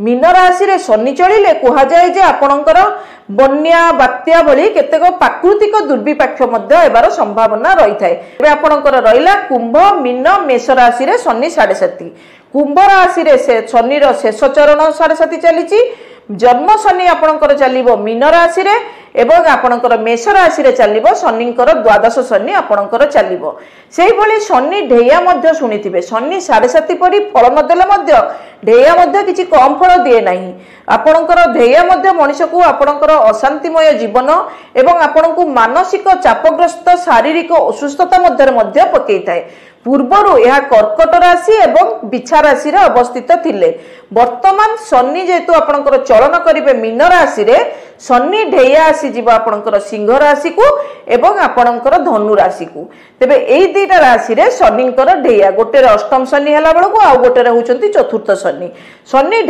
Mean राशि रे शनि चलिले कह जाए जे आपणकर बन्या बात्या भली केतेक प्राकृतिक दुर्विपाक एबार संभावना रही थाए। आपणकर रहिला कुंभ मीन मेष राशि रे शनि 7.5 कुंभ राशि रे शनि शेष चरण 7.5 चली जन्म शनि आपणकर चलिबो मीन राशि रे एवं आपणकर मेष राशि रे चलिबो शनिकर द्वादश शनि आपणकर चलिबो। सेही भली शनि ढेया मध्य शुनिथिबे शनि 7.5 परी फल नदेले मध्य ढेया मध्य किछि कम फल दिए नाही। आपणकर ढेया मध्य मनुष्य को आपणकर अशांतिमय जीवन एवं आपणको मानसिक चापग्रस्त शारीरिक असुस्थता मध्य पकई थाए। पूर्वरु यह कर्कट राशि एवं बिछा राशि रे अवस्थित थिले। वर्तमान शनि जेतु आपणकर चलन करिवे मीन राशि रे शनि ढेया आसी जीव आपणकर सिंह राशि को एवं आपणकर धनु राशि को। तेबे एई दुईटा राशि रे शनिकर ढेया गोटे अष्टम शनि हला बेलको आ गोटे होउचंती चतुर्थ शनि। शनि